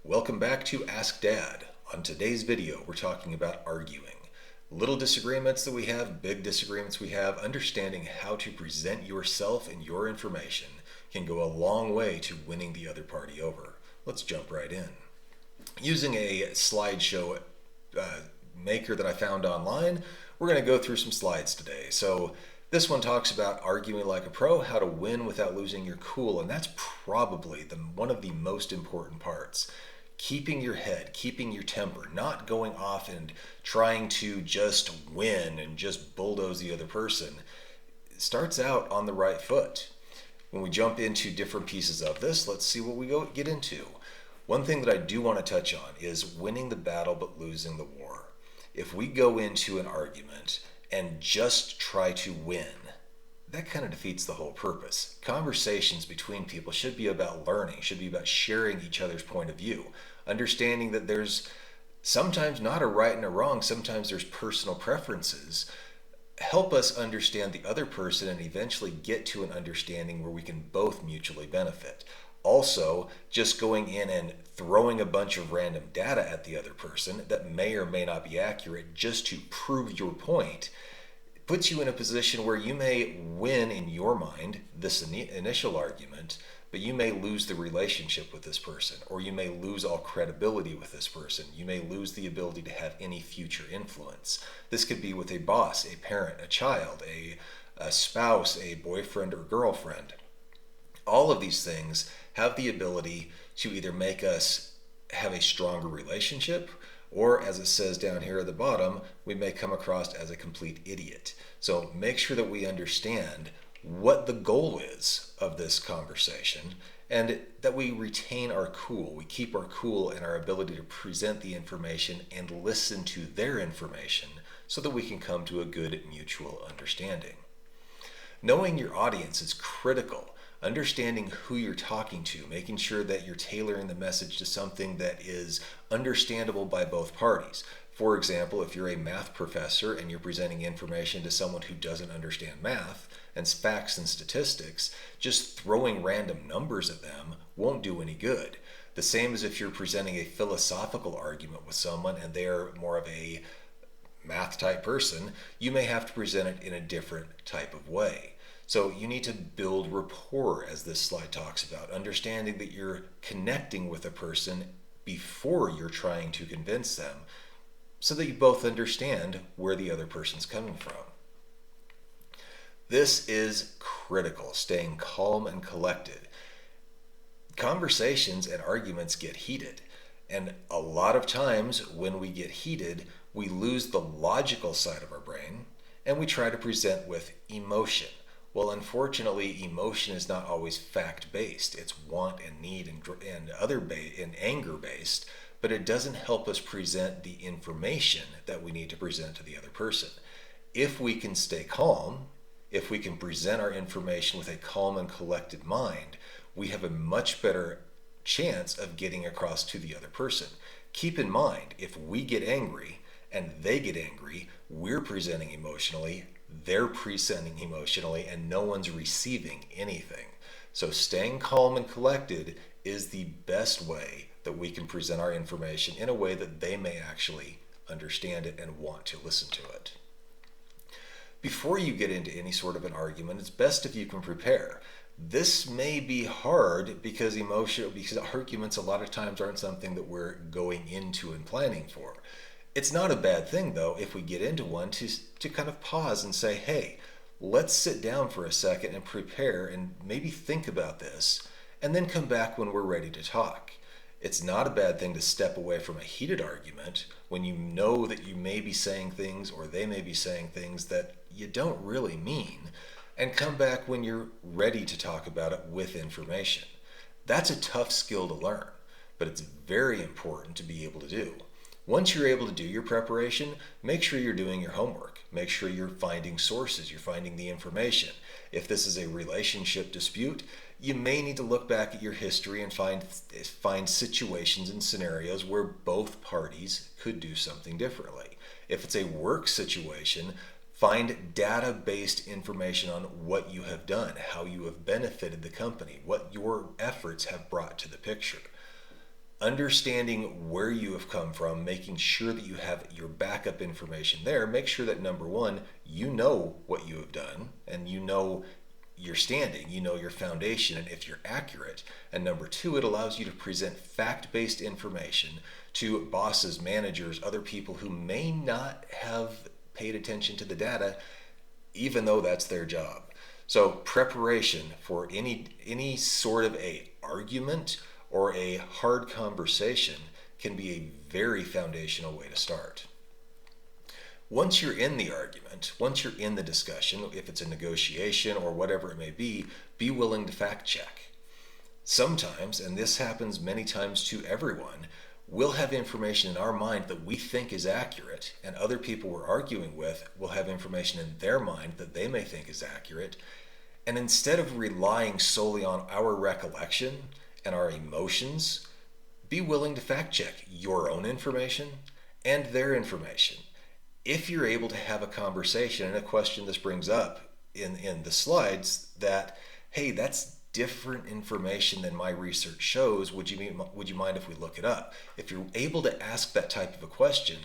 Welcome back to Ask Dad. On today's video, we're talking about arguing. Little disagreements that we have, big disagreements we have, understanding how to present yourself and your information can go a long way to winning the other party over. Let's jump right in. Using a slideshow maker that I found online, we're going to go through some slides today. So this one talks about arguing like a pro, how to win without losing your cool, and that's probably one of the most important parts. Keeping your head, keeping your temper, not going off and trying to just win and just bulldoze the other person. It starts out on the right foot. When we jump into different pieces of this, let's see what we get into. One thing that I do want to touch on is winning the battle but losing the war. If we go into an argument and just try to win, that kind of defeats the whole purpose. Conversations between people should be about learning, should be about sharing each other's point of view, understanding that there's sometimes not a right and a wrong, sometimes there's personal preferences. Help us understand the other person and eventually get to an understanding where we can both mutually benefit. Also, just going in and throwing a bunch of random data at the other person that may or may not be accurate just to prove your point puts you in a position where you may win in your mind this initial argument, but you may lose the relationship with this person, or you may lose all credibility with this person. You may lose the ability to have any future influence. This could be with a boss, a parent, a child, a spouse, a boyfriend or girlfriend. All of these things have the ability to either make us have a stronger relationship, or as it says down here at the bottom, we may come across as a complete idiot. So make sure that we understand what the goal is of this conversation and that we retain our cool. We keep our cool and our ability to present the information and listen to their information so that we can come to a good mutual understanding. Knowing your audience is critical. Understanding who you're talking to, making sure that you're tailoring the message to something that is understandable by both parties. For example, if you're a math professor and you're presenting information to someone who doesn't understand math and facts and statistics, just throwing random numbers at them won't do any good. The same as if you're presenting a philosophical argument with someone and they're more of a math type person, you may have to present it in a different type of way. So you need to build rapport, as this slide talks about, understanding that you're connecting with a person before you're trying to convince them so that you both understand where the other person's coming from. This is critical, staying calm and collected. Conversations and arguments get heated, and a lot of times when we get heated, we lose the logical side of our brain and we try to present with emotion. Well, unfortunately, emotion is not always fact-based. It's want and need and anger-based, but it doesn't help us present the information that we need to present to the other person. If we can stay calm, if we can present our information with a calm and collected mind, we have a much better chance of getting across to the other person. Keep in mind, if we get angry and they get angry, we're presenting emotionally, they're presenting emotionally, and no one's receiving anything. So staying calm and collected is the best way that we can present our information in a way that they may actually understand it and want to listen to it. Before you get into any sort of an argument, it's best if you can prepare. This may be hard because arguments a lot of times aren't something that we're going into and planning for. It's not a bad thing, though, if we get into one to kind of pause and say, hey, let's sit down for a second and prepare and maybe think about this, and then come back when we're ready to talk. It's not a bad thing to step away from a heated argument when you know that you may be saying things or they may be saying things that you don't really mean, and come back when you're ready to talk about it with information. That's a tough skill to learn, but it's very important to be able to do. Once you're able to do your preparation, make sure you're doing your homework. Make sure you're finding sources, you're finding the information. If this is a relationship dispute, you may need to look back at your history and find situations and scenarios where both parties could do something differently. If it's a work situation, find data-based information on what you have done, how you have benefited the company, what your efforts have brought to the picture. Understanding where you have come from, making sure that you have your backup information there. Make sure that number one, you know what you have done and you know your standing, you know your foundation, and if you're accurate. And number two, it allows you to present fact-based information to bosses, managers, other people who may not have paid attention to the data, even though that's their job. So preparation for any sort of a argument or a hard conversation can be a very foundational way to start. Once you're in the argument, once you're in the discussion, if it's a negotiation or whatever it may be willing to fact check. Sometimes, and this happens many times to everyone, we'll have information in our mind that we think is accurate, and other people we're arguing with will have information in their mind that they may think is accurate. And instead of relying solely on our recollection and our emotions, be willing to fact check your own information and their information. If you're able to have a conversation, and a question this brings up in the slides, that, hey, that's different information than my research shows, would you mind if we look it up? If you're able to ask that type of a question,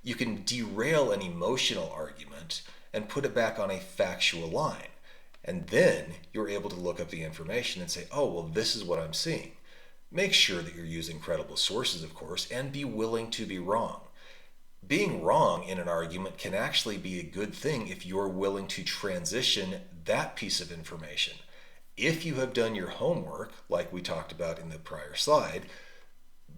you can derail an emotional argument and put it back on a factual line. And then you're able to look up the information and say, oh, well, this is what I'm seeing. Make sure that you're using credible sources, of course, and be willing to be wrong. Being wrong in an argument can actually be a good thing if you're willing to transition that piece of information. If you have done your homework, like we talked about in the prior slide,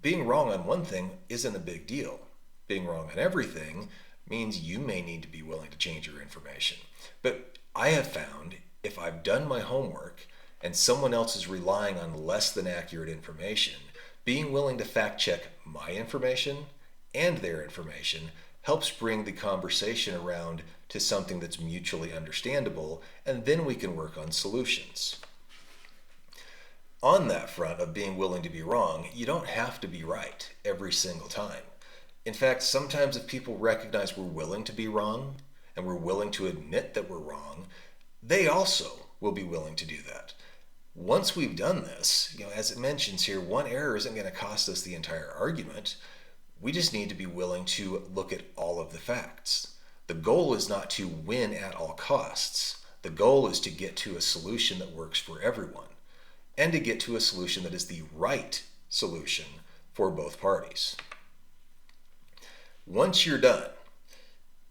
being wrong on one thing isn't a big deal. Being wrong on everything means you may need to be willing to change your information. But I have found, if I've done my homework and someone else is relying on less than accurate information, being willing to fact check my information and their information helps bring the conversation around to something that's mutually understandable, and then we can work on solutions. On that front of being willing to be wrong, you don't have to be right every single time. In fact, sometimes if people recognize we're willing to be wrong and we're willing to admit that we're wrong, they also will be willing to do that. Once we've done this, as it mentions here, one error isn't going to cost us the entire argument. We just need to be willing to look at all of the facts. The goal is not to win at all costs. The goal is to get to a solution that works for everyone, and to get to a solution that is the right solution for both parties. Once you're done,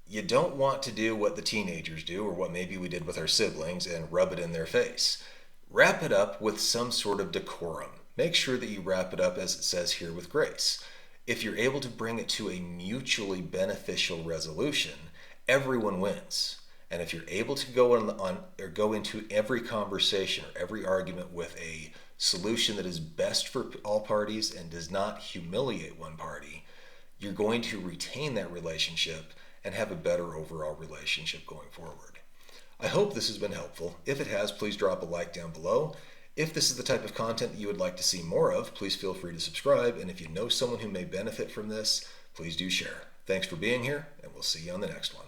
you don't want to do what the teenagers do, or what maybe we did with our siblings, and rub it in their face. Wrap it up with some sort of decorum. Make sure that you wrap it up, as it says here, with grace. If you're able to bring it to a mutually beneficial resolution, everyone wins. And if you're able to go into every conversation or every argument with a solution that is best for all parties and does not humiliate one party, you're going to retain that relationship and have a better overall relationship going forward. I hope this has been helpful. If it has, please drop a like down below. If this is the type of content that you would like to see more of, please feel free to subscribe. And if you know someone who may benefit from this, please do share. Thanks for being here, and we'll see you on the next one.